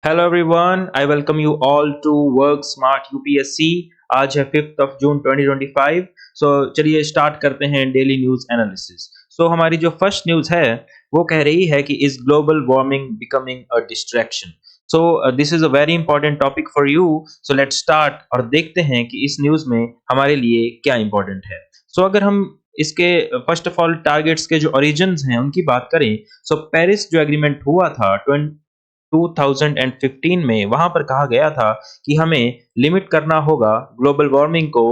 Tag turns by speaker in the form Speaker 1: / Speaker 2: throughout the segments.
Speaker 1: Hello everyone, I welcome you all to work smart UPSC. आज है 5 जून 2025। चलिए start करते हैं डेली न्यूज एनालिसिस। हमारी जो फर्स्ट न्यूज है वो कह रही है कि is global warming becoming a distraction. This is a very important topic for you. Let's start और देखते हैं कि इस न्यूज में हमारे लिए क्या इंपॉर्टेंट है। अगर हम इसके फर्स्ट ऑफ ऑल टारगेट्स के जो ओरिजिन्स हैं उनकी बात करें, पेरिस जो एग्रीमेंट हुआ था 2015 में, वहां पर कहा गया था कि हमें लिमिट करना होगा ग्लोबल वार्मिंग को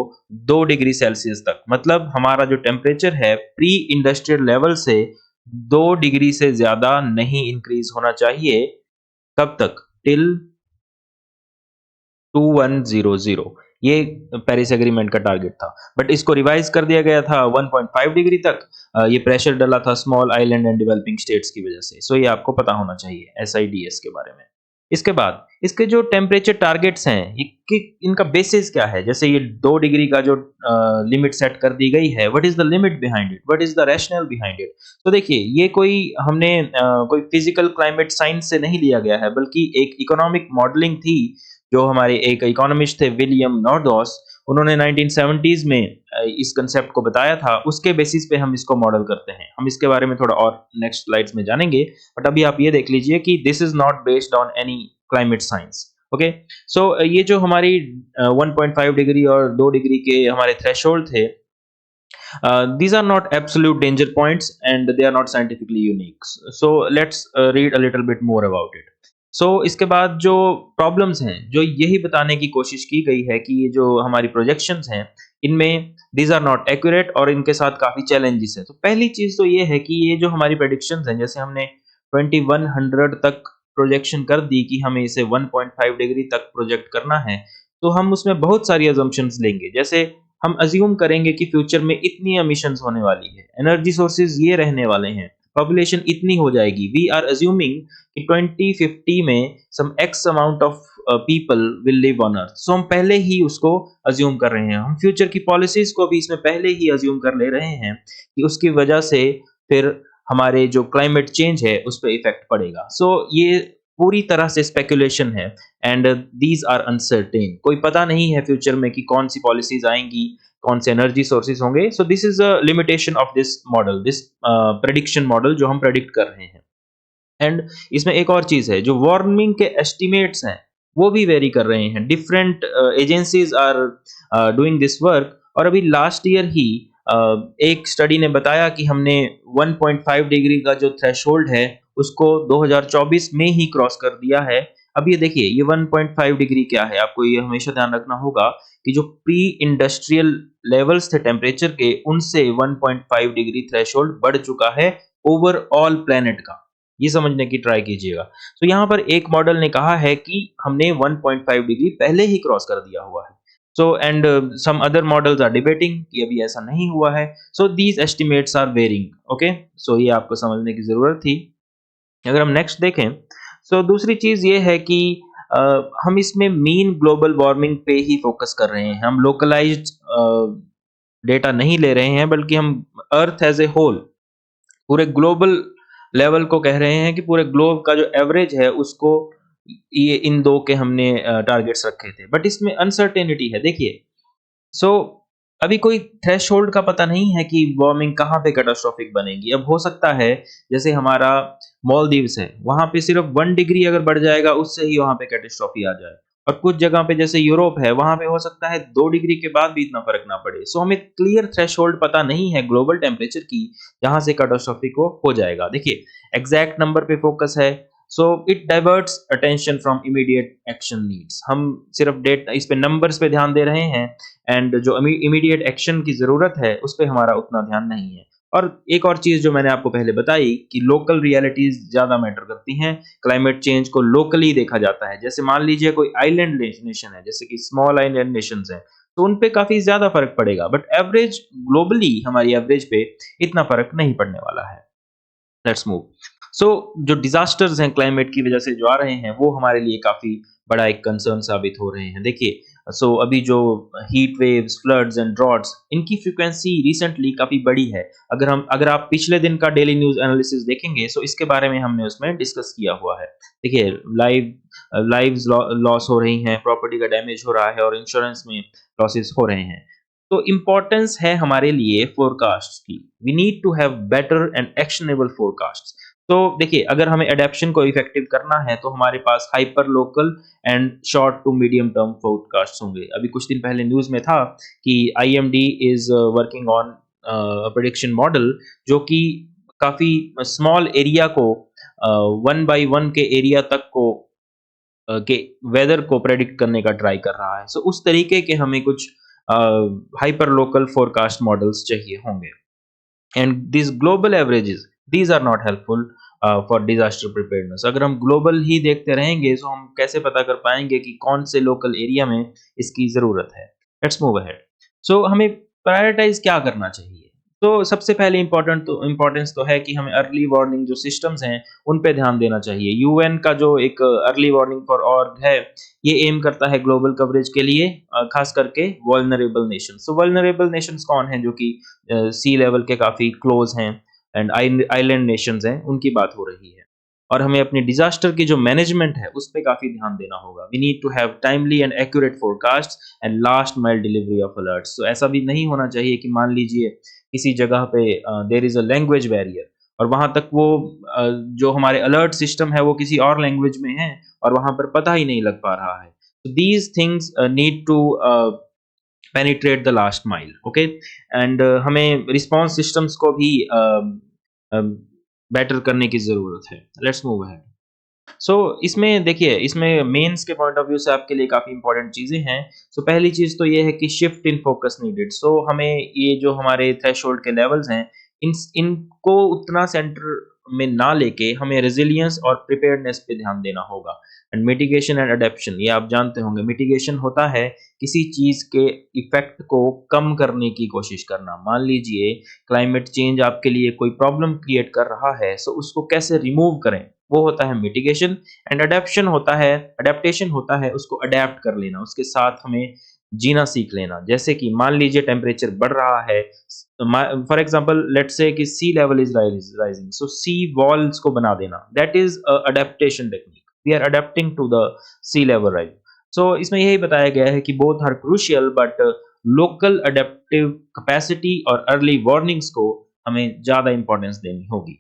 Speaker 1: 2 डिग्री सेल्सियस तक। मतलब हमारा जो टेम्परेचर है प्री इंडस्ट्रियल लेवल से 2 डिग्री से ज्यादा नहीं इंक्रीज होना चाहिए। कब तक? टिल 2100। ये पेरिस एग्रीमेंट का टारगेट था, बट इसको रिवाइज कर दिया गया था 1.5 डिग्री तक। ये प्रेशर डला था small island and developing states की वजह से। ये आपको पता होना चाहिए एसआईडीएस के बारे में। इसके बाद इसके जो टेम्परेचर टारगेट्स हैं, इनका बेसिस क्या है? जैसे ये 2 डिग्री का जो लिमिट सेट कर दी गई है, what is the limit behind it, what is the rational behind it? तो देखिए, ये कोई हमने कोई फिजिकल क्लाइमेट साइंस से नहीं लिया गया है, बल्कि एक इकोनॉमिक मॉडलिंग थी जो हमारे एक इकोनॉमिस्ट थे विलियम नॉर्डॉस। उन्होंने 1970s में इस कंसेप्ट को बताया था। उसके बेसिस पे हम इसको मॉडल करते हैं। हम इसके बारे में थोड़ा और नेक्स्ट स्लाइड्स में जानेंगे, बट अभी आप ये देख लीजिए कि this is not based on any climate science. Okay, ये जो हमारी 1.5 डिग्री और 2 डिग्री के हमारे थ्रेशोल्ड थे, these are not absolute danger points and they are not scientifically unique. So let's read a little bit more about it. इसके बाद जो प्रॉब्लम्स हैं, जो यही बताने की कोशिश की गई है कि ये जो हमारी प्रोजेक्शंस हैं, इनमें these are not accurate और इनके साथ काफ़ी चैलेंजेस हैं। तो पहली चीज़ तो ये है कि ये जो हमारी प्रेडिक्शंस हैं, जैसे हमने 2100 तक प्रोजेक्शन कर दी कि हमें इसे 1.5 डिग्री तक प्रोजेक्ट करना है, तो हम उसमें बहुत सारी अजम्पशंस लेंगे। जैसे हम अज्यूम करेंगे कि फ्यूचर में इतनी एमिशंस होने वाली है, एनर्जी सोर्सेज ये रहने वाले हैं, पॉपुलेशन इतनी हो जाएगी। वी आर अज्यूमिंग कि 2050 में some X amount of people will live on earth. हम पहले ही उसको अज्यूम कर रहे हैं। हम फ्यूचर की पॉलिसीज को भी इसमें पहले ही अज्यूम कर ले रहे हैं कि उसकी वजह से फिर हमारे जो क्लाइमेट चेंज है उस पर इफेक्ट पड़ेगा। ये पूरी तरह से स्पेकुलेशन है एंड दीज आर अनसर्टेन। कोई पता नहीं है फ्यूचर में कि कौन सी पॉलिसीज आएंगी, कौन से एनर्जी सोर्सेज होंगे। This is a limitation of this model, this prediction model जो हम प्रेडिक्ट कर रहे हैं। एंड इसमें एक और चीज है, जो वार्मिंग के एस्टिमेट्स हैं वो भी वेरी कर रहे हैं। Different agencies are doing this work. और अभी लास्ट ईयर ही एक स्टडी ने बताया कि हमने 1.5 डिग्री का जो थ्रेशोल्ड है उसको 2024 में ही क्रॉस कर दिया है। अब ये देखिए, ये 1.5 डिग्री क्या है, आपको ये हमेशा ध्यान रखना होगा कि जो प्री इंडस्ट्रियल लेवल्स थे टेम्परेचर के, उनसे 1.5 डिग्री थ्रेशोल्ड बढ़ चुका है ओवरऑल प्लेनेट का। ये समझने की ट्राई कीजिएगा। यहाँ पर एक मॉडल ने कहा है कि हमने 1.5 डिग्री पहले ही क्रॉस कर दिया हुआ है। And some other models are debating कि अभी ऐसा नहीं हुआ है। These estimates are varying. Okay, ये आपको समझने की जरूरत थी। अगर हम नेक्स्ट देखें, दूसरी चीज ये है कि हम इसमें मीन ग्लोबल वार्मिंग पे ही फोकस कर रहे हैं। हम लोकलाइज्ड डेटा नहीं ले रहे हैं, बल्कि हम अर्थ एज ए होल, पूरे ग्लोबल लेवल को कह रहे हैं कि पूरे ग्लोब का जो एवरेज है उसको, ये इन दो के हमने टारगेट्स रखे थे। बट इसमें अनसर्टेनिटी है। देखिए, सो अभी कोई थ्रेशोल्ड का पता नहीं है कि वार्मिंग कहाँ पे कैटास्ट्रोफिक बनेगी। अब हो सकता है जैसे हमारा मालदीव्स है, वहां पे सिर्फ 1 डिग्री अगर बढ़ जाएगा उससे ही वहां पे कैटास्ट्रोफी आ जाए। और कुछ जगह पे जैसे यूरोप है, वहां पे हो सकता है 2 डिग्री के बाद भी इतना फर्क ना पड़े। हमें क्लियर थ्रेशोल्ड पता नहीं है ग्लोबल टेम्परेचर की जहां से कैटास्ट्रोफी को हो जाएगा। देखिए, एग्जैक्ट नंबर पे फोकस है। It diverts attention from immediate action needs. हम सिर्फ डेट इस पे नंबर्स पे ध्यान दे रहे हैं एंड जो इमीडिएट एक्शन की जरूरत है उस पर हमारा उतना ध्यान नहीं है। और एक और चीज जो मैंने आपको पहले बताई कि लोकल रियलिटीज ज्यादा मैटर करती हैं। क्लाइमेट चेंज को लोकली देखा जाता है। जैसे मान लीजिए कोई आइलैंड नेशन है, जैसे कि स्मॉल आइलैंड नेशंस हैं, तो उन पे काफी ज्यादा फर्क पड़ेगा। बट एवरेज ग्लोबली हमारी एवरेज पे इतना फर्क नहीं पड़ने वाला है। Let's move. जो डिजास्टर्स हैं क्लाइमेट की वजह से जो आ रहे हैं, वो हमारे लिए काफी बड़ा एक कंसर्न साबित हो रहे हैं। देखिए, अभी जो heat waves, floods and droughts, इनकी फ्रीक्वेंसी रिसेंटली काफी बड़ी है। अगर आप पिछले दिन का डेली न्यूज एनालिसिस देखेंगे, इसके बारे में हमने उसमें डिस्कस किया हुआ है। देखिए, लाइव लाइव्स लॉस हो रही हैं, प्रॉपर्टी का डैमेज हो रहा है और इंश्योरेंस में लॉसेस हो रहे हैं। तो इम्पोर्टेंस है हमारे लिए फोरकास्ट्स की। We need to have better and actionable forecasts. तो देखिए, अगर हमें एडैप्शन को इफेक्टिव करना है तो हमारे पास hyper local and short to medium term forecasts होंगे। अभी कुछ दिन पहले न्यूज़ में था कि IMD is working on prediction model, जो कि काफ़ी स्मॉल एरिया को 1 बाय 1 के एरिया तक को के वेदर को प्रेडिक्ट करने का ट्राई कर रहा है। सो उस तरीके के हमें कुछ हाइपर लोकल फोरकास्ट मॉडल्स चाहिए होंगे। And this global averages, these are not helpful for disaster preparedness. अगर हम ग्लोबल ही देखते रहेंगे तो हम कैसे पता कर पाएंगे कि कौन से लोकल एरिया में इसकी ज़रूरत है। Let's move ahead. सो हमें प्रायोरिटाइज क्या करना चाहिए? तो सबसे पहले इम्पोर्टेंस तो है कि हमें अर्ली वार्निंग जो सिस्टम्स हैं उन पे ध्यान देना चाहिए। यूएन का जो एक अर्ली वार्निंग फॉर ऑर्ग है, ये एम करता है ग्लोबल कवरेज के लिए, खास करके वल्नरेबल नेशंस। तो वल्नरेबल नेशंस कौन हैं? जो कि सी लेवल के काफ़ी क्लोज हैं एंड आइलैंड नेशंस हैं, उनकी बात हो रही है। और हमें अपनी डिजास्टर की जो मैनेजमेंट है उस पे काफ़ी ध्यान देना होगा। We need to have timely and accurate forecast and last mile delivery of alerts. तो ऐसा भी नहीं होना चाहिए कि मान लीजिए किसी जगह पे there is a language barrier और वहाँ तक वो जो हमारे अलर्ट सिस्टम है वो किसी और लैंग्वेज में है और वहाँ पर पता ही नहीं लग पा रहा है। So these things need to penetrate the last mile, okay? And हमें रिस्पॉन्स सिस्टम्स को भी बेटर करने की ज़रूरत है। Let's move ahead. सो इसमें देखिए, इसमें मेंस के पॉइंट ऑफ व्यू से आपके लिए काफ़ी इंपॉर्टेंट चीज़ें हैं। सो पहली चीज़ तो ये है कि शिफ्ट इन फोकस नीडेड। सो हमें ये जो हमारे थ्रेशोल्ड के लेवल्स हैं, इनको उतना सेंटर में ना लेके हमें रेजिलियंस और प्रिपेयर्डनेस पे ध्यान देना होगा। एंड मिटिगेशन एंड अडेप्शन, ये आप जानते होंगे। मिटिगेशन होता है किसी चीज़ के इफ़ेक्ट को कम करने की कोशिश करना। मान लीजिए क्लाइमेट चेंज आपके लिए कोई प्रॉब्लम क्रिएट कर रहा है, सो उसको कैसे रिमूव करें, वो होता है मिटिगेशन। एंड अडेप्टेशन होता है उसको अडेप्ट कर लेना, उसके साथ हमें जीना सीख लेना। जैसे कि मान लीजिए टेम्परेचर बढ़ रहा है, फॉर एग्जांपल लेट्स से कि sea level is rising, so sea walls को बना देना, that is adaptation technique. We are adapting to the sea level rise. So इसमें यही बताया गया है कि both are crucial, but local adaptive capacity और अर्ली वार्निंग्स को हमें ज़्यादा इंपॉर्टेंस देनी होगी।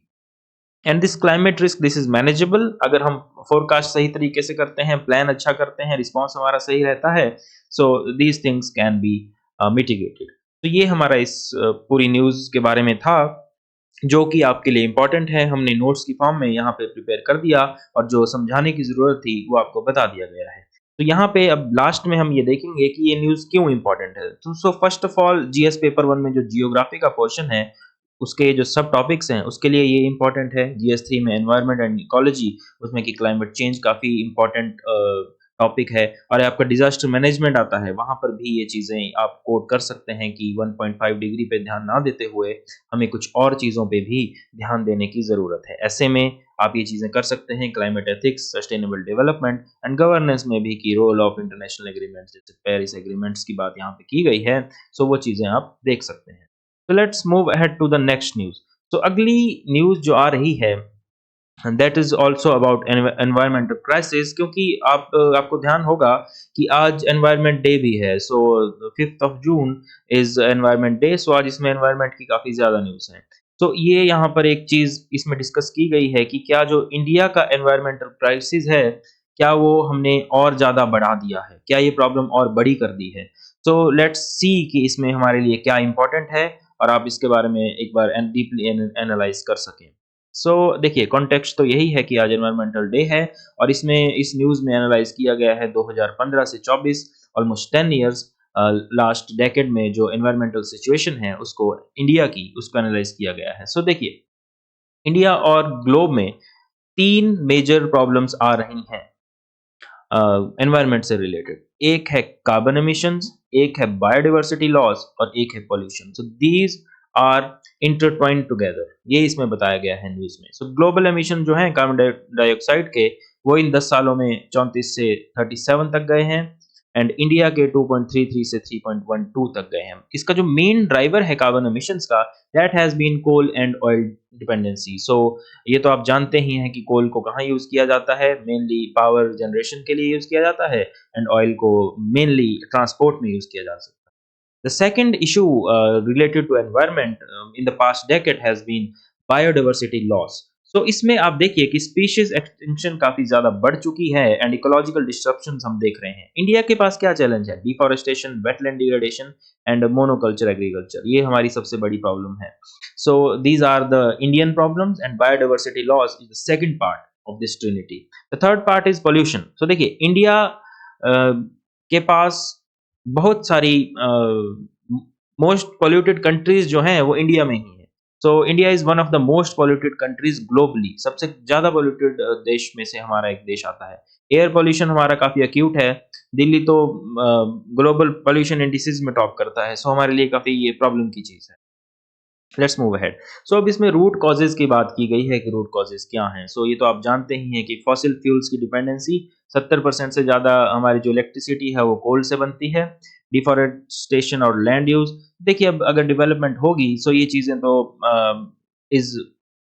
Speaker 1: And this climate risk, this is manageable. अगर हम फोरकास्ट सही तरीके से करते हैं, प्लान अच्छा करते हैं, रिस्पॉन्स हमारा सही रहता है, so these things can be mitigated. तो ये हमारा इस पूरी न्यूज़ के बारे में था, जो कि आपके लिए इम्पोर्टेंट है। हमने नोट्स की फॉर्म में यहाँ पे प्रिपेयर कर दिया और जो समझाने की ज़रूरत थी वो आपको बता दिया गया है। तो यहाँ पे अब लास्ट में हम ये देखेंगे कि ये न्यूज़ क्यों इम्पोर्टेंट है। तो सो first of all, GS paper 1 में जो जियोग्राफी का पोर्शन है, उसके जो सब टॉपिक्स हैं उसके लिए ये इम्पोर्टेंट है। जीएस 3 में एनवायरनमेंट एंड इकोलॉजी, उसमें कि क्लाइमेट चेंज काफ़ी इम्पोर्टेंट टॉपिक है। और आपका डिजास्टर मैनेजमेंट आता है, वहाँ पर भी ये चीज़ें आप कोट कर सकते हैं कि 1.5 डिग्री पे ध्यान ना देते हुए हमें कुछ और चीज़ों पे भी ध्यान देने की ज़रूरत है। ऐसे में आप ये चीज़ें कर सकते हैं, climate ethics, sustainable development and governance में भी, कि रोल ऑफ इंटरनेशनल एग्रीमेंट्स, जैसे पेरिस एग्रीमेंट्स की बात यहाँ पे की गई है। सो वो चीज़ें आप देख सकते हैं। तो let's move ahead to the next news. तो अगली न्यूज़ जो आ रही है, that is also about environmental crisis, क्योंकि आपको ध्यान होगा कि आज एनवायरनमेंट डे भी है। So 5th of June is environment day. So आज इसमें एनवायरनमेंट की काफ़ी ज़्यादा न्यूज़ है। तो ये यहाँ पर एक चीज़ इसमें डिस्कस की गई है कि क्या जो इंडिया का एनवायरमेंटल क्राइसिस है, क्या वो हमने और ज़्यादा बढ़ा दिया है, क्या ये प्रॉब्लम और बड़ी कर दी है। सो लेट्स सी कि इसमें हमारे लिए क्या इंपॉर्टेंट है और आप इसके बारे में एक बार डीपली एनालाइज कर सकें। सो देखिए, कॉन्टेक्स्ट तो यही है कि आज एनवायरमेंटल डे है और इसमें इस न्यूज़ में एनालाइज किया गया है 2015 से 24, ऑलमोस्ट 10 इयर्स लास्ट डेकेड में जो एनवायरमेंटल सिचुएशन है उसको इंडिया की, उसको एनालाइज किया गया है। सो देखिए, इंडिया और ग्लोब में 3 मेजर प्रॉब्लम्स आ रही हैं एनवायरनमेंट से रिलेटेड। एक है कार्बन एमिशंस, एक है बायोडाइवर्सिटी लॉस और एक है pollution. So these are intertwined together, ये इसमें बताया गया है न्यूज़ में। सो ग्लोबल एमिशन जो है कार्बन डाइऑक्साइड के, वो इन 10 सालों में 34 से 37 तक गए हैं। एंड इंडिया के 2.33 से 3.12 तक गए हैं। इसका जो मेन ड्राइवर है कार्बन एमिशंस का, that has been coal and oil dependency. So ये तो आप जानते ही हैं कि कोल को कहाँ यूज़ किया जाता है, मेनली पावर जनरेशन के लिए यूज़ किया जाता है, एंड ऑयल को मेनली ट्रांसपोर्ट में यूज़ किया जा सकता है। The second issue related to environment in the past decade has been biodiversity loss. So इसमें आप देखिए कि स्पीशीज एक्सटिंक्शन काफी ज्यादा बढ़ चुकी है एंड इकोलॉजिकल डिस्ट्रप्शंस हम देख रहे हैं। इंडिया के पास क्या चैलेंज है? Deforestation, wetland degradation and monoculture agriculture. ये हमारी सबसे बड़ी प्रॉब्लम है। So these are the Indian problems and biodiversity loss is the second part of this trinity. The third part is pollution. So देखिए India के पास बहुत सारी मोस्ट पोल्यूटेड कंट्रीज जो हैं वो इंडिया में ही है। So India is one of the most polluted countries globally. सबसे ज्यादा पोल्यूटेड देश में से हमारा एक देश आता है। एयर पोल्यूशन हमारा काफी एक्यूट है। दिल्ली तो ग्लोबल पोल्यूशन इंडिसेस में टॉप करता है। सो हमारे लिए काफी ये प्रॉब्लम की चीज है। Let's move ahead. सो अब इसमें रूट कॉजेज की बात की गई है कि रूट कॉजेज क्या हैं। सो ये तो आप जानते ही हैं कि फॉसिल फ्यूल्स की डिपेंडेंसी 70% से ज़्यादा हमारी जो इलेक्ट्रिसिटी है वो कोल से बनती है। डिफॉरेस्टेशन और लैंड यूज। देखिए अब अगर डेवलपमेंट होगी सो ये चीज़ें तो is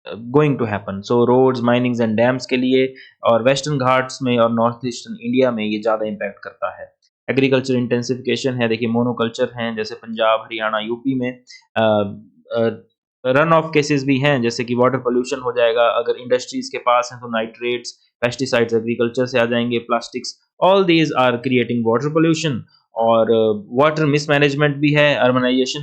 Speaker 1: going to happen. So roads, minings and dams के लिए और वेस्टर्न घाट्स में और नॉर्थ ईस्टर्न इंडिया में ये ज़्यादा इम्पैक्ट करता है। एग्रीकल्चर इंटेंसिफिकेशन है। देखिए मोनोकल्चर हैं जैसे पंजाब, हरियाणा, यूपी में। रन ऑफ केसेस भी हैं जैसे कि वाटर पोल्यूशन हो जाएगा। अगर इंडस्ट्रीज के पास हैं तो नाइट्रेट्स, पेस्टिसाइड्स एग्रीकल्चर से आ जाएंगे, plastics, all these are creating water pollution. और वाटर मिसमैनेजमेंट भी है। अर्बनाइजेशन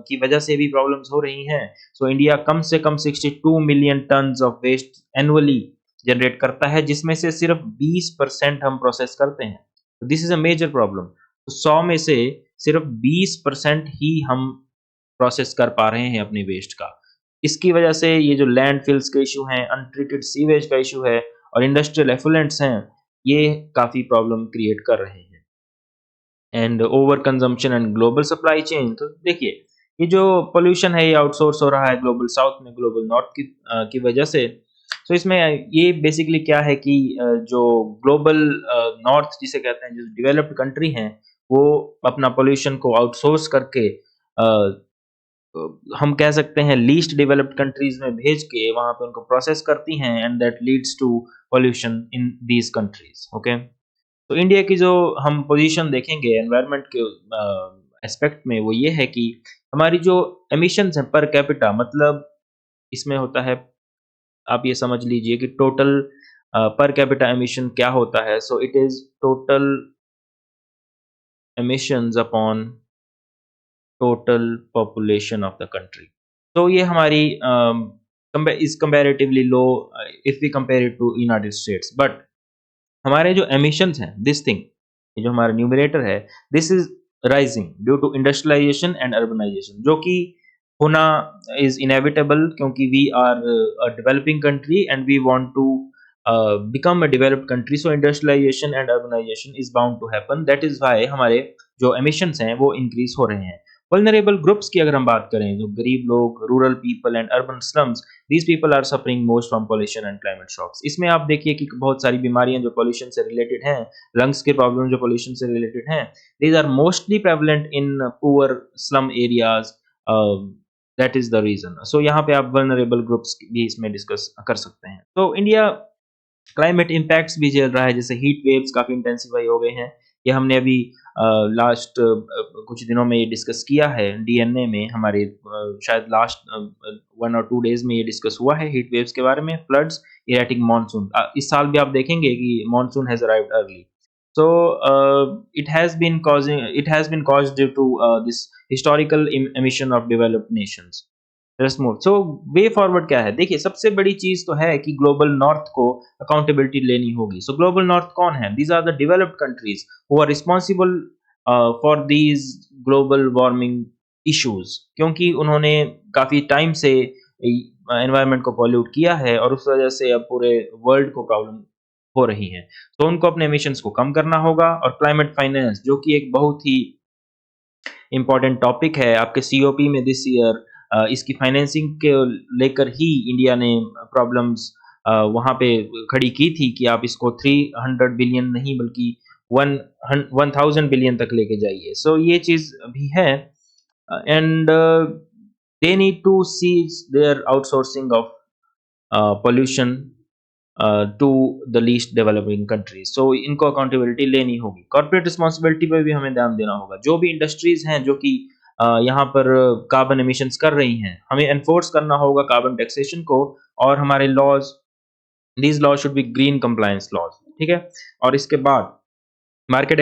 Speaker 1: की वजह से भी प्रॉब्लम्स हो रही हैं। सो इंडिया कम से कम 62 million tons of waste annually generate करता है, जिसमें से सिर्फ 20% हम प्रोसेस करते हैं। This is a major problem. 100 में से सिर्फ 20% ही हम प्रोसेस कर पा रहे हैं अपने वेस्ट का। इसकी वजह से ये जो लैंडफिल्स के इश्यू हैं, अनट्रीटेड सीवेज का इश्यू है और इंडस्ट्रियल एफुलेंट्स हैं, ये काफ़ी प्रॉब्लम क्रिएट कर रहे हैं। And over consumption and global supply chain. तो देखिए ये जो पोल्यूशन है ये आउटसोर्स हो रहा है ग्लोबल साउथ में ग्लोबल नॉर्थ की वजह से। तो इसमें ये बेसिकली क्या है कि जो ग्लोबल नॉर्थ जिसे कहते हैं, जो डेवलप्ड कंट्री हैं, वो अपना पोल्यूशन को आउटसोर्स करके हम कह सकते हैं लीस्ट डेवलप्ड कंट्रीज में भेज के वहाँ पे उनको प्रोसेस करती हैं and that leads to pollution in these countries. Okay. तो इंडिया की जो हम पोजीशन देखेंगे एनवायरनमेंट के एस्पेक्ट में, वो ये है कि हमारी जो एमिशंस हैं पर कैपिटा, मतलब इसमें होता है, आप ये समझ लीजिए कि टोटल पर कैपिटा एमिशन क्या होता है। So it is total emissions upon total population of the country. तो ये हमारी is comparatively low if we compare it to United States. But हमारे जो एमिशंस हैं, दिस थिंग, ये जो हमारा न्यूमरेटर है, this is rising due to industrialisation and urbanisation, जो कि होना इज इनएविटेबल, क्योंकि we are a developing country and we want to become a developed country. So industrialization and urbanization is bound to happen. That is why हमारे जो emissions हैं वो increase हो रहे हैं। Vulnerable groups की अगर हम बात करें, जो गरीब लोग, rural people and urban slums, these people are suffering most from pollution and climate shocks. इसमें आप देखिए कि बहुत सारी बीमारियां जो pollution से related हैं, lungs के problem जो pollution से related हैं, these are mostly prevalent in poor slum areas. That is the reason. So यहाँ पे आप vulnerable groups भी इसमें discuss कर सकते हैं। तो इंडिया क्लाइमेट इम्पैक्ट्स भी झेल रहा है, जैसे हीट वेव्स काफ़ी इंटेंसिफाई हो गए हैं। ये हमने अभी लास्ट कुछ दिनों में ये डिस्कस किया है डीएनए में हमारे, शायद लास्ट 1 और 2 डेज़ में ये डिस्कस हुआ है हीट वेव्स के बारे में, फ्लड्स, इरेटिक मानसून। इस साल भी आप देखेंगे कि monsoon has arrived early. So it has been caused due to this historical emission of developed nations. Let's move. So way forward क्या है? देखिए सबसे बड़ी चीज तो है कि ग्लोबल नॉर्थ को अकाउंटेबिलिटी लेनी होगी। सो ग्लोबल नॉर्थ कौन है? These are the developed countries who are responsible for these global warming issues, क्योंकि उन्होंने काफी टाइम से एनवायरनमेंट को पॉल्यूट किया है और उस वजह से अब पूरे वर्ल्ड को प्रॉब्लम हो रही है। तो उनको अपने एमिशंस को कम करना होगा। और क्लाइमेट फाइनेंस, जो कि एक बहुत ही इम्पोर्टेंट टॉपिक है आपके सीओपी में दिस ईयर, इसकी फाइनेंसिंग के लेकर ही इंडिया ने प्रॉब्लम्स वहाँ पे खड़ी की थी कि आप इसको 300 बिलियन नहीं बल्कि वन 1000 बिलियन तक लेके जाइए। सो ये चीज़ भी है and they need to cease their outsourcing of pollution to the least developing countries. So इनको अकाउंटेबिलिटी लेनी होगी। कॉर्पोरेट रिस्पॉन्सिबिलिटी पे भी हमें ध्यान देना होगा। जो भी इंडस्ट्रीज हैं जो कि यहाँ पर कार्बन एमिशंस कर रही हैं, हमें एनफोर्स करना होगा कार्बन टैक्सेशन को और हमारे laws, these laws should be green compliance laws, ठीक है। और इसके बाद मार्केट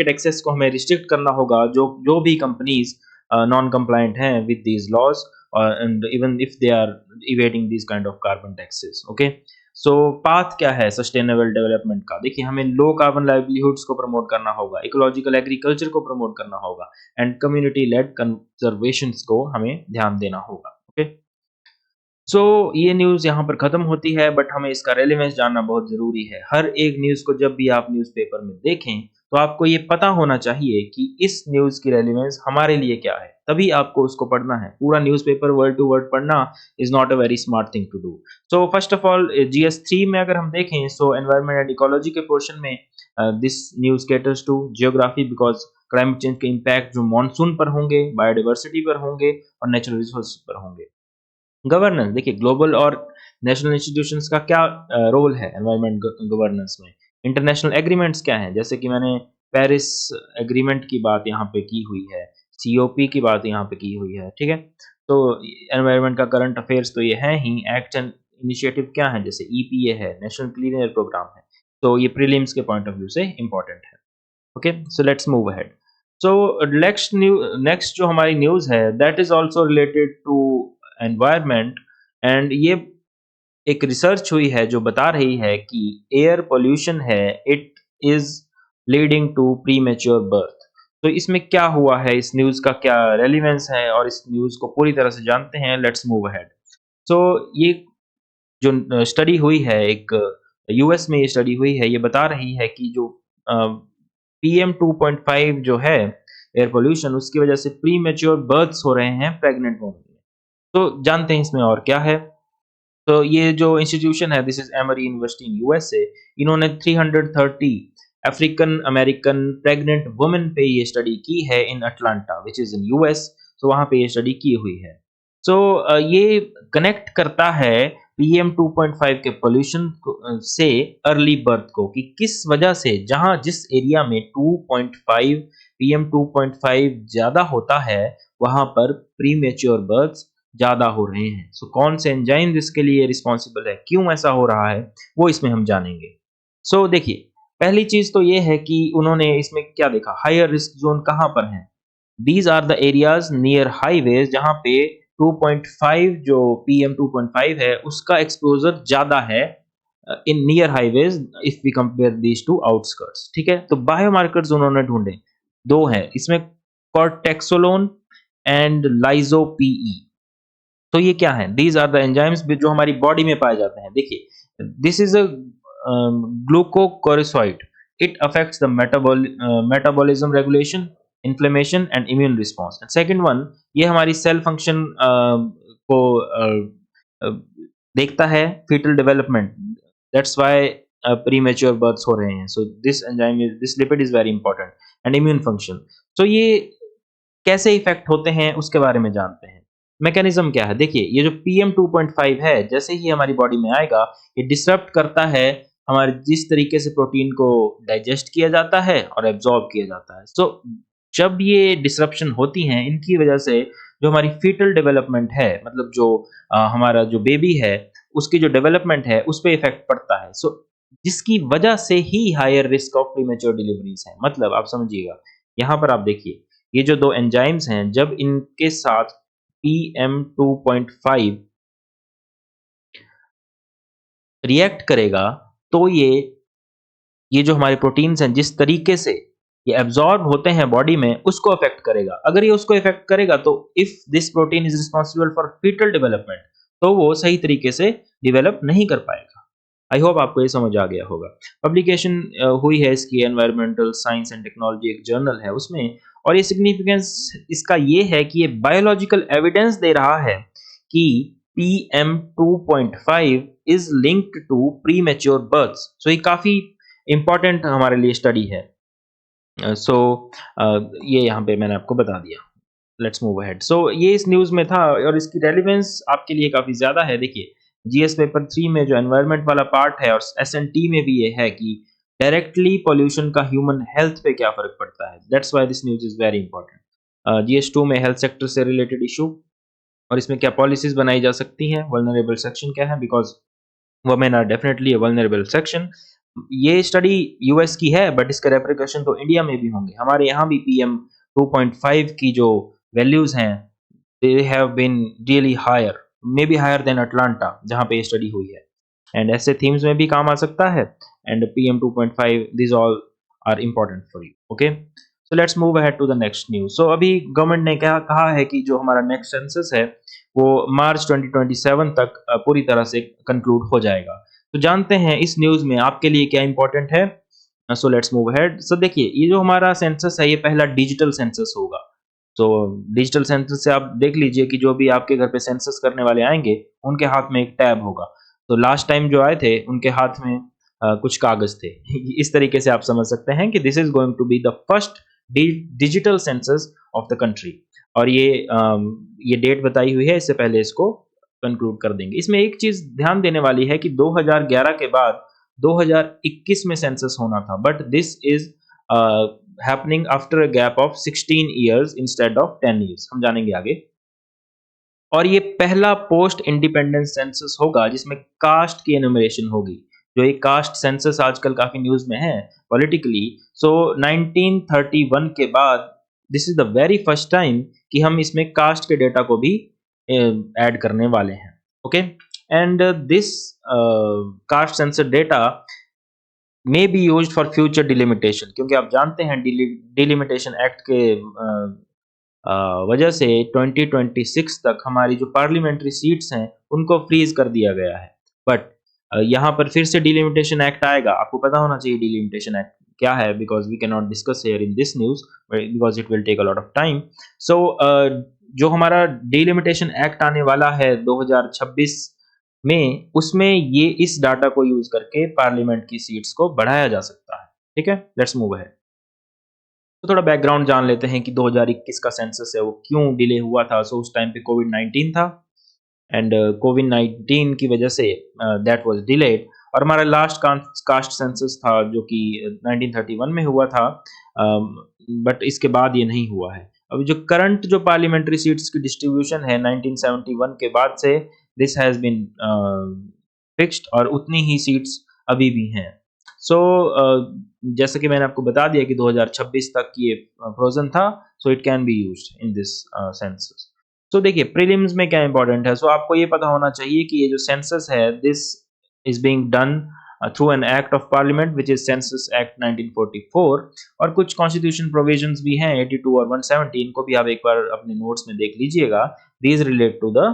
Speaker 1: एक्सेस को हमें रिस्ट्रिक्ट करना होगा जो जो भी कंपनीज नॉन कंप्लायंट हैं with these laws and even if they are evading this kind of carbon taxes. Okay, so path क्या है सस्टेनेबल डेवलपमेंट का? देखिए, हमें लो कार्बन लाइवलीहुड्स को प्रमोट करना होगा, इकोलॉजिकल एग्रीकल्चर को प्रमोट करना होगा एंड कम्युनिटी लेड कंजर्वेशन को हमें ध्यान देना होगा। ओके, सो ये न्यूज़ यहाँ पर ख़त्म होती है, बट हमें इसका रेलेवेंस जानना बहुत ज़रूरी है। हर एक न्यूज़ को जब भी आप न्यूज़पेपर में देखें, तो आपको ये पता होना चाहिए कि इस न्यूज़ की रेलेवेंस हमारे लिए क्या है, तभी आपको उसको पढ़ना है। पूरा न्यूज़पेपर वर्ड टू वर्ड पढ़ना is not a very smart thing to do. So first of all GS 3 में अगर हम देखें, सो एनवायरनमेंट एंड इकोलॉजी के पोर्शन में this news caters to geography because climate change के इम्पैक्ट जो monsoon पर होंगे, बायोडायवर्सिटी पर होंगे और नेचुरल रिसोर्स पर होंगे। गवर्नेंस, देखिए ग्लोबल और नेशनल इंस्टीट्यूशंस का क्या रोल है एनवायरनमेंट गवर्नेंस में। इंटरनेशनल एग्रीमेंट्स क्या हैं, जैसे कि मैंने पेरिस एग्रीमेंट की बात यहाँ पे की हुई है, सीओपी की बात यहाँ पे की हुई है, ठीक है। तो एनवायरनमेंट का करंट अफेयर्स तो ये है ही। एक्ट एंड इनिशिएटिव क्या है, जैसे ईपीए है, नेशनल क्लीन एयर प्रोग्राम है। तो ये प्रीलिम्स के पॉइंट ऑफ व्यू से इंपॉर्टेंट है। Okay, so let's move ahead. So next जो हमारी न्यूज़ है that is also related to environment and ये एक रिसर्च हुई है जो बता रही है कि एयर पोल्यूशन है, it is leading to premature birth. तो इसमें क्या हुआ है, इस न्यूज़ का क्या रेलिवेंस है और इस न्यूज़ को पूरी तरह से जानते हैं। Let's move ahead. सो ये जो स्टडी हुई है, एक यूएस में ये स्टडी हुई है, ये बता रही है कि जो पीएम 2.5 जो है एयर पोल्यूशन, उसकी वजह से प्री मैच्योर बर्थ्स हो रहे हैं प्रेग्नेंट वुमन में। तो जानते हैं इसमें और क्या है। तो ये जो इंस्टीट्यूशन है, this is emery university in USA, इन्होंने 330 अफ्रीकन अमेरिकन प्रेग्नेंट वुमेन पे ये स्टडी की है in Atlanta which is in US. तो वहाँ पे ये स्टडी की हुई है। सो ये कनेक्ट करता है पीएम 2.5 के पोल्यूशन से अर्ली बर्थ को, कि किस वजह से जहाँ जिस एरिया में 2.5 पीएम 2.5 ज़्यादा होता है वहाँ पर प्री मेच्योर बर्थ्स ज़्यादा हो रहे हैं। सो कौन से एंजाइम इसके लिए रिस्पॉन्सिबल है, क्यों ऐसा हो रहा है, वो इसमें हम जानेंगे। सो देखिए, पहली चीज़ तो ये है कि उन्होंने इसमें क्या देखा, हायर रिस्क जोन कहाँ पर हैं। These are the areas near highways जहाँ पे 2.5 जो पीएम 2.5 है उसका एक्सपोजर ज़्यादा है in near highways if we compare these to outskirts, ठीक है। तो बायोमार्कर्स उन्होंने ढूंढे, दो हैं इसमें, कॉर्टेक्सोलोन एंड लाइजोपीई। तो ये क्या है, दीज आर द एंजाइम्स जो हमारी बॉडी में पाए जाते हैं। देखिए, this is a glucocorticoid, it affects the metabolism regulation, inflammation and immune response. And second one, ये हमारी सेल फंक्शन को uh, देखता है, fetal development, that's why premature births हो रहे हैं। So this enzyme is, this lipid is very important and immune function. तो ये कैसे इफेक्ट होते हैं उसके बारे में जानते हैं। मैकेनिज्म क्या है, देखिए ये जो पीएम 2.5 है जैसे ही हमारी बॉडी में आएगा, ये डिसरप्ट करता है हमारे जिस तरीके से प्रोटीन को डाइजेस्ट किया जाता है और एब्जॉर्ब किया जाता है। सो जब ये डिसरप्शन होती हैं, इनकी वजह से जो हमारी फीटल डेवलपमेंट है, मतलब जो हमारा जो बेबी है उसकी जो डेवलपमेंट है उस पर इफेक्ट पड़ता है। सो जिसकी वजह से ही higher risk of premature deliveries है। मतलब आप समझिएगा, यहाँ पर आप देखिए, ये जो दो एंजाइम्स हैं जब इनके साथ पीएम 2.5 रिएक्ट करेगा, तो ये जो हमारे प्रोटीन्स हैं जिस तरीके से ये एब्जॉर्ब होते हैं बॉडी में, उसको अफेक्ट करेगा। अगर ये उसको इफेक्ट करेगा, तो if this protein is responsible for foetal development, तो वो सही तरीके से डेवलप नहीं कर पाएगा। आई होप आपको ये समझ आ गया होगा। पब्लिकेशन हुई है इसकी, एनवायरमेंटल साइंस एंड टेक्नोलॉजी एक जर्नल है उसमें, और ये सिग्निफिकेंस इसका ये है कि ये बायोलॉजिकल एविडेंस दे रहा है कि PM 2.5 is linked to premature births। So ये काफी इम्पोर्टेंट हमारे लिए स्टडी है। सो ये यहाँ पे मैंने आपको बता दिया। Let's move ahead. सो ये इस न्यूज़ में था और इसकी रेलेवेंस आपके लिए काफ़ी ज़्यादा है। देखिए, जीएस पेपर 3 में जो एनवायरनमेंट वाला पार्ट है और एसएनटी में भी ये है कि डायरेक्टली पॉल्यूशन का ह्यूमन हेल्थ पे क्या फ़र्क पड़ता है। That's why this news is very important. GS 2 में हेल्थ सेक्टर से रिलेटेड इश्यू और इसमें क्या पॉलिसीज़ बनाई जा सकती हैं, वल्नरेबल सेक्शन क्या है, because women are definitely a vulnerable section. ये स्टडी यूएस की है बट इसके रेप्रिकॉशन तो इंडिया में भी होंगे। हमारे यहाँ भी पीएम 2.5 की जो वैल्यूज़ हैं, they have been really higher, may be higher than Atlanta जहाँ पे ये स्टडी हुई है। एंड ऐसे थीम्स में भी काम आ सकता है। And PM 2.5 this all are important for you. Okay, so let's move ahead to the next news. So अभी गवर्नमेंट ने क्या कहा है कि जो हमारा नेक्स्ट सेंसस है वो मार्च 2027 तक पूरी तरह से कंक्लूड हो जाएगा। तो जानते हैं इस न्यूज़ में आपके लिए क्या इंपॉर्टेंट है। So let's move ahead. So देखिए, ये जो हमारा सेंसस है ये पहला डिजिटल सेंसस होगा। तो डिजिटल सेंसस से आप देख लीजिए कि जो भी आपके घर पे सेंसस करने वाले आएंगे उनके हाथ में एक टैब होगा। तो लास्ट टाइम जो आए थे उनके हाथ में कुछ कागज थे। इस तरीके से आप समझ सकते हैं कि this is going to be the first digital census of the country. और ये डेट बताई हुई है, इससे पहले इसको कंक्लूड कर देंगे। इसमें एक चीज ध्यान देने वाली है कि 2011 के बाद 2021 में सेंसस होना था, but this is happening after a gap of 16 years instead of 10 years. हम जानेंगे आगे। और ये पहला पोस्ट इंडिपेंडेंस सेंसस होगा जिसमें कास्ट की एनुमरेशन होगी। जो ये कास्ट सेंसस आजकल काफी न्यूज में है पॉलिटिकली। सो 1931 के बाद this is the very first time कि हम इसमें कास्ट के डेटा को भी ऐड करने वाले हैं। Okay, and this caste census data may be used for future delimitation, क्योंकि आप जानते हैं डिलिमिटेशन एक्ट के वजह से 2026 तक हमारी जो पार्लियामेंट्री सीट्स हैं उनको फ्रीज कर दिया गया है। बट यहाँ पर फिर से डिलिमिटेशन एक्ट आएगा। आपको पता होना चाहिए डिलिमिटेशन एक्ट क्या है, because we can not discuss here in this news because it will take a lot of time. So जो हमारा डिलिमिटेशन एक्ट आने वाला है 2026 में, उसमें ये इस डाटा को यूज करके पार्लियामेंट की सीट्स को बढ़ाया जा सकता है। ठीक है, लेट्स मूव अहेड। तो थोड़ा बैकग्राउंड जान लेते हैं कि 2021 का सेंसस है वो क्यों डिले हुआ था। सो उस टाइम पे कोविड-19 था एंड कोविड-19 की वजह से दैट वाज डिलेड। और हमारा लास्ट कास्ट सेंसस था जो कि 1931 में हुआ था, बट इसके बाद ये नहीं हुआ है। अभी जो करंट जो पार्लियामेंट्री सीट्स की डिस्ट्रीब्यूशन है 1971 के बाद से, दिस हैज़ बीन फिक्स्ड और उतनी ही सीट्स अभी भी हैं। सो जैसे कि मैंने आपको बता दिया कि 2026 तक ये फ्रोजन था, so it can be used in this census. तो देखिए, प्रीलिम्स में क्या इंपॉर्टेंट है। सो आपको ये पता होना चाहिए कि ये जो सेंसस है this is being done through an act of parliament which is census act 1944। और कुछ कॉन्स्टिट्यूशन प्रोविजंस भी हैं 82 और 170, इनको भी आप एक बार अपने नोट्स में देख लीजिएगा। These relate to the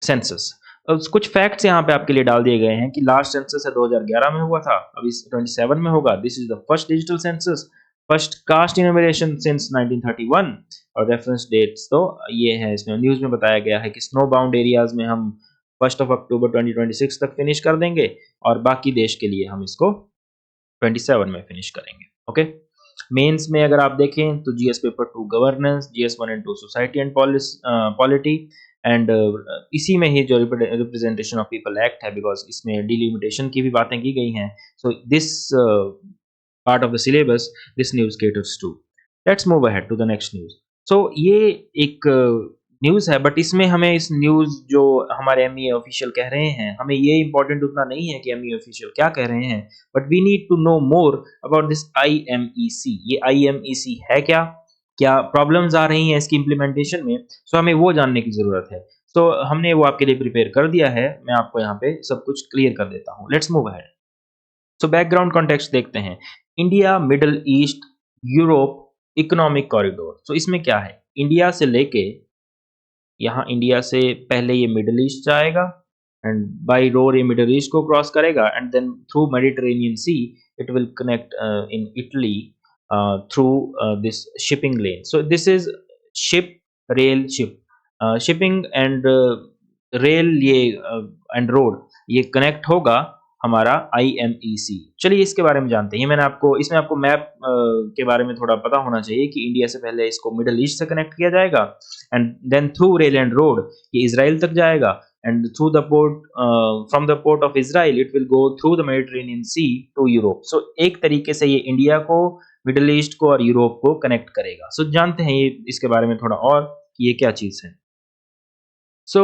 Speaker 1: census. कुछ फैक्ट्स यहाँ पे आपके लिए डाल दिए गए हैं कि लास्ट सेंसस है 2011 में हुआ था, अभी 27 में होगा। This is the first digital census, first caste innovation since 1931। और रेफरेंस डेट्स तो ये है, इसमें न्यूज़ में बताया गया है कि स्नो बाउंड एरियाज में हम 1 अक्टूबर 2026 तक फिनिश कर देंगे और बाकी देश के लिए हम इसको 27 में फिनिश करेंगे। ओके, मेंस में अगर आप देखें तो GS paper 2 governance, GS 1 and 2 society and polity and इसी में ही जो रिप्रेजेंटेशन ऑफ पीपल एक्ट है, बिकॉज इसमें डिलिमिटेशन की भी बातें की गई हैं। So this part of the syllabus this news caters to. Let's move ahead to the next news. So ये एक न्यूज़ है, बट इसमें हमें इस न्यूज़ जो हमारे एमईए ऑफिशियल कह रहे हैं, हमें ये इंपॉर्टेंट उतना नहीं है कि एमईए ऑफिशियल क्या कह रहे हैं, but we need to know more about this IMEC. ये आईएमईसी है क्या, क्या प्रॉब्लम्स आ रही हैं इसकी इम्प्लीमेंटेशन में, सो हमें वो जानने की ज़रूरत है। सो हमने वो आपके लिए प्रिपेयर कर दिया है, मैं आपको यहाँ पे सब कुछ क्लियर कर देता हूँ। Let's move ahead. So background context देखते हैं। India, Middle East, Europe economic corridor. So इसमें क्या है, इंडिया से लेके यहाँ इंडिया से पहले ये मिडल ईस्ट जाएगा एंड बाय रोड ये मिडल ईस्ट को क्रॉस करेगा and then through Mediterranean sea it will connect in Italy through this shipping lane. So this is ship, rail, ship, shipping and rail ये and road ये connect होगा हमारा IMEC। चलिए इसके बारे में जानते हैं। ये मैंने आपको इसमें आपको मैप के बारे में थोड़ा पता होना चाहिए कि इंडिया से पहले इसको मिडल ईस्ट से कनेक्ट किया जाएगा and then through rail and road ये इज़राइल तक जाएगा and through the port from the port of Israel it will go through the Mediterranean sea to Europe. So एक तरीके से ये इंडिया को, मिडल ईस्ट को और यूरोप को कनेक्ट करेगा। सो जानते हैं ये इसके बारे में थोड़ा और कि ये क्या चीज़ है। So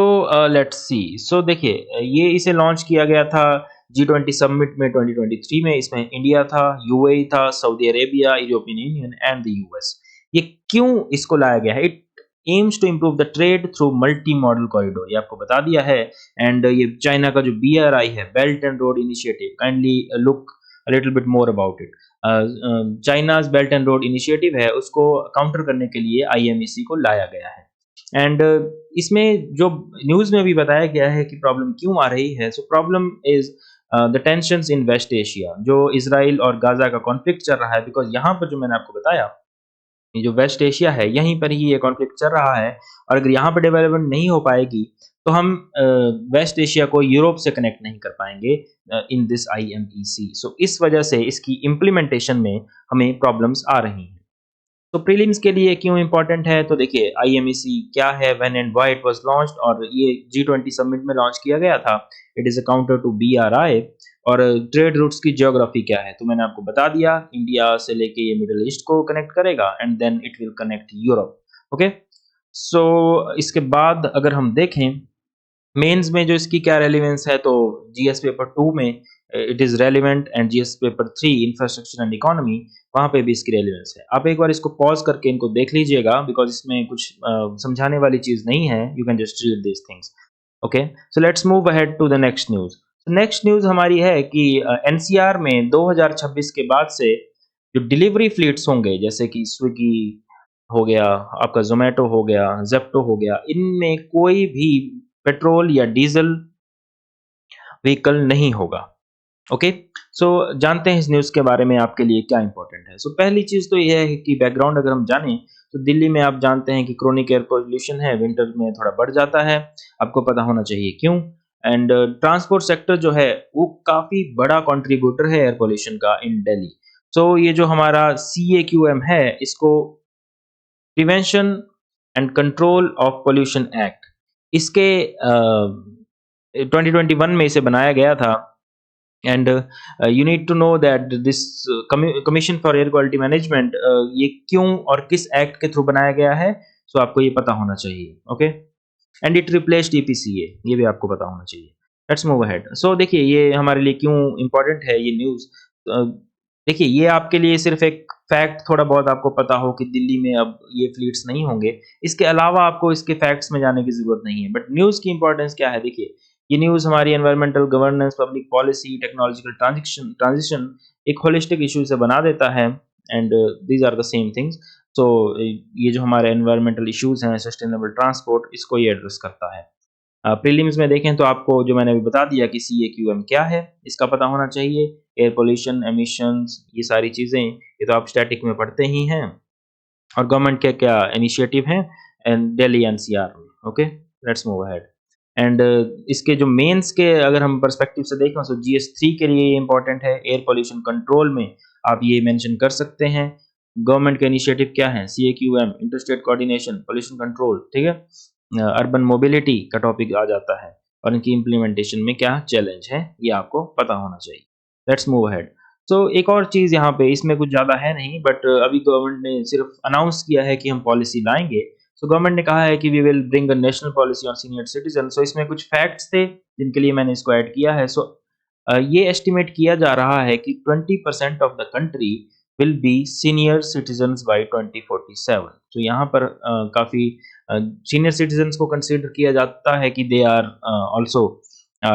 Speaker 1: let's see. सो देखिए ये इसे लॉन्च किया गया था G20 समिट में 2023 में। इसमें इंडिया था, यूएई था, Saudi Arabia, European Union and the US. ये क्यों इसको लाया गया है? It aims to improve the trade through multi modal corridor, ये आपको बता दिया है। एंड ये चाइना का जो BRI है, belt and road initiative, kindly look a little bit more about it. China's belt and road initiative है, उसको काउंटर करने के लिए IMEC को लाया गया है। एंड इसमें जो न्यूज़ में भी बताया गया है कि प्रॉब्लम क्यों आ रही है। So problem is the tensions in West Asia, जो इज़राइल और गाज़ा का कॉन्फ्लिक्ट चल रहा है। बिकॉज़ यहाँ पर जो मैंने आपको बताया, ये जो वेस्ट एशिया है, यहीं पर ही ये कॉन्फ्लिक्ट चल रहा है और अगर यहाँ पर डेवलपमेंट नहीं हो पाएगी, तो हम वेस्ट एशिया को यूरोप से कनेक्ट नहीं कर पाएँगे इन दिस IMEC। सो इस वजह से इसकी इम्प्लीमेंटेशन में हमें प्रॉब्लम्स आ रही हैं। तो प्रीलिम्स के लिए क्यों इम्पोर्टेंट है? तो देखिए IMEC क्या है, when and why it was launched, और ये G20 समिट में लॉन्च किया गया था। It is a counter to BRI। और ट्रेड रूट्स की ज्योग्राफी क्या है? तो मैंने आपको बता दिया, इंडिया से लेके ये मिडल ईस्ट को कनेक्ट करेगा and then it will connect Europe. Okay. So इसके बाद अगर हम देखें मेंस में जो इसकी क्या रेलेवेंस है, तो जीएस पेपर 2 में it is relevant and GS paper 3 infrastructure and economy, वहाँ पे भी इसकी रेलेवेंस है। आप एक बार इसको पॉज़ करके इनको देख लीजिएगा बिकॉज़ इसमें कुछ समझाने वाली चीज़ नहीं है। You can just read these things. Okay, so let's move ahead to the next news. Next news हमारी है कि एनसीआर में 2026 के बाद से जो डिलीवरी फ्लीट्स होंगे, जैसे कि स्विगी हो गया, आपका ज़ोमैटो हो गया, ज़ेप्टो हो गया, इनमें कोई भी पेट्रोल या डीज़ल व्हीकल नहीं होगा। ओके। सो जानते हैं इस न्यूज़ के बारे में आपके लिए क्या इंपॉर्टेंट है। सो पहली चीज़ तो ये है कि बैकग्राउंड अगर हम जानें, तो दिल्ली में आप जानते हैं कि क्रोनिक एयर पोल्यूशन है, विंटर में थोड़ा बढ़ जाता है। आपको पता होना चाहिए क्यों। एंड ट्रांसपोर्ट सेक्टर जो है वो काफ़ी बड़ा कंट्रीब्यूटर है एयर पोल्यूशन का इन दिल्ली। सो ये जो हमारा CAQM है, इसको prevention and control of pollution act, इसके 2021 में इसे बनाया गया था। And you need to know that this commission for air quality management ये क्यों और किस एक्ट के थ्रू बनाया गया है, सो आपको ये पता होना चाहिए। Okay. And it replaced EPCA, ये भी आपको पता होना चाहिए। Let's move ahead. सो देखिए ये हमारे लिए क्यों इंपॉर्टेंट है ये न्यूज़। देखिए ये आपके लिए सिर्फ एक फैक्ट थोड़ा बहुत आपको पता हो कि दिल्ली में अब ये फ्लीट्स नहीं होंगे, इसके अलावा आपको इसके फैक्ट्स में जाने की ज़रूरत नहीं है। बट न्यूज़ की इंपॉर्टेंस क्या है? देखिए ये न्यूज़ हमारी environmental governance, public policy, technological transition transition एक होलिस्टिक इश्यू से बना देता है। And these are the same things. So ये जो हमारे एनवायरमेंटल इश्यूज़ हैं, सस्टेनेबल ट्रांसपोर्ट, इसको ये एड्रेस करता है। प्रीलिम्स में देखें तो आपको जो मैंने अभी बता दिया कि CAQM क्या है, इसका पता होना चाहिए। एयर पोल्यूशन, एमिशंस, ये सारी चीज़ें, ये तो आप स्टैटिक में पढ़ते ही हैं। और गवर्नमेंट के क्या इनिशिएटिव हैं एंड दिल्ली NCR में। Okay, let's move ahead. And इसके जो मेंस के अगर हम पर्सपेक्टिव से देखें, तो GS3 के लिए ये इंपॉर्टेंट है। एयर पोल्यूशन कंट्रोल में आप ये मेंशन कर सकते हैं। गवर्नमेंट के इनिशिएटिव क्या हैं? CAQM, inter-state coordination, pollution control, ठीक है? अर्बन मोबिलिटी का टॉपिक आ जाता है और इनकी इम्प्लीमेंटेशन में क्या चैलेंज है, ये आपको पता होना चाहिए। Let's move ahead. सो एक और चीज़ यहाँ पे, इसमें कुछ ज़्यादा है नहीं, बट अभी गवर्नमेंट ने सिर्फ अनाउंस किया है कि हम पॉलिसी लाएँगे। सो गवर्नमेंट ने कहा है कि we will bring a national policy on senior citizen. So इसमें कुछ फैक्ट्स थे जिनके लिए मैंने इसको ऐड किया है। सो ये एस्टिमेट किया जा रहा है कि 20% of the country will be senior citizens by 2047। तो यहाँ पर काफ़ी सीनियर सिटीजन्स को कंसीडर किया जाता है कि they are also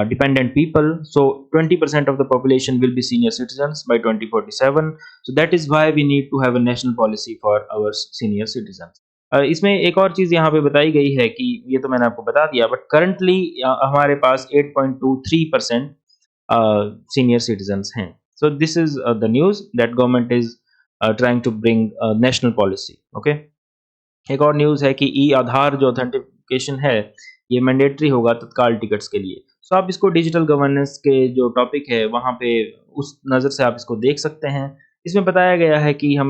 Speaker 1: dependent people. So 20% of the population will be senior citizens by 2047. So that is why we need to have a national policy for our senior citizens. इसमें एक और चीज़ यहाँ पे बताई गई है कि ये तो मैंने आपको बता दिया, बट करंटली हमारे पास 8.23% सीनियर सिटीजन्स हैं। So this is the news that government is trying to bring national policy. Okay. एक और न्यूज़ है कि ई आधार जो ऑथेंटिकेशन है, ये मैंडेटरी होगा तत्काल टिकट्स के लिए। सो आप इसको डिजिटल गवर्नेंस के जो टॉपिक है वहाँ पे उस नज़र से आप इसको देख सकते हैं। इसमें बताया गया है कि हम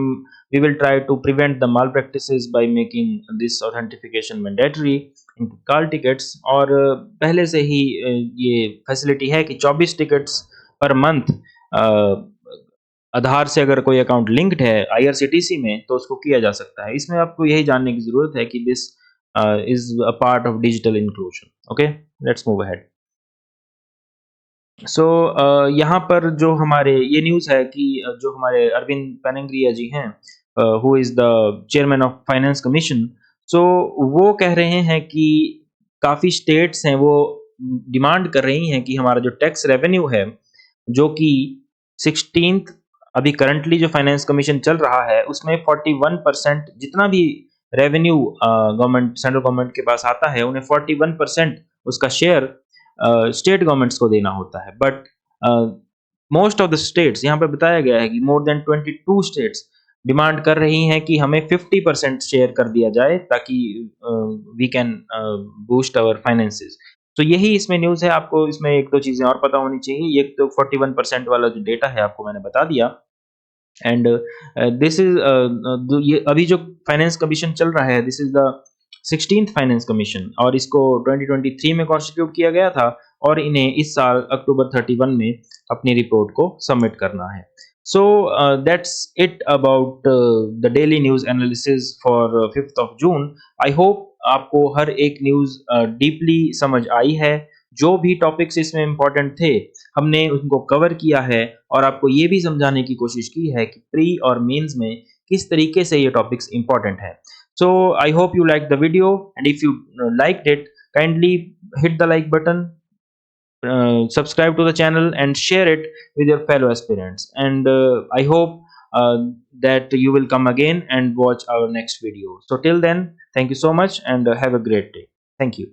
Speaker 1: we will try to prevent the malpractices by making this authentication mandatory in call tickets, और पहले से ही ये फैसिलिटी है कि 24 टिकट्स पर मंथ आधार से अगर कोई अकाउंट लिंक्ड है आईआरसीटीसी में तो उसको किया जा सकता है। इसमें आपको यही जानने की ज़रूरत है कि this is a part of digital inclusion. Okay, let's move ahead. So यहाँ पर जो हमारे ये न्यूज़ है कि जो हमारे अरविंद पेनेंग्रिया जी हैं, who is the chairman of finance commission, so वो कह रहे हैं कि काफ़ी स्टेट्स हैं वो डिमांड कर रही हैं कि हमारा जो टैक्स रेवेन्यू है, जो कि 16th अभी करंटली जो फाइनेंस कमीशन चल रहा है उसमें 41% जितना भी रेवेन्यू गवर्नमेंट सेंट्रल गवर्नमेंट के पास आता है उन्हें 41% उसका शेयर स्टेट गवर्नमेंट्स को देना होता है। But most of the states, यहाँ पे बताया गया है कि मोर देन 22 स्टेट्स डिमांड कर रही हैं कि हमें 50% शेयर कर दिया जाए ताकि we can boost our finances. तो यही इसमें न्यूज़ है। आपको इसमें 1-2 चीज़ें और पता होनी चाहिए। एक तो 41% वाला जो डेटा है आपको मैंने बता दिया, एंड दिस इज़ ये अभी जो फाइनेंस कमीशन चल रहा है this is the 16th finance commission, और इसको 2023 में कॉन्स्टिट्यूट किया गया था और इन्हें इस साल अक्टूबर 31 में अपनी रिपोर्ट को सबमिट करना है। So that's it about the daily news analysis for 5th of June. I hope आपको हर एक न्यूज़ डीपली समझ आई है। जो भी टॉपिक्स इसमें इम्पोर्टेंट थे हमने उनको कवर किया है और आपको ये भी समझाने की कोशिश की है कि प्री और मेंस में किस तरीके से ये टॉपिक्स इम्पोर्टेंट है। So I hope you liked the video, and if you liked it, kindly hit the like button, subscribe to the channel, and share it with your fellow aspirants. And I hope that you will come again and watch our next video. So till then, thank you so much, and have a great day. Thank you.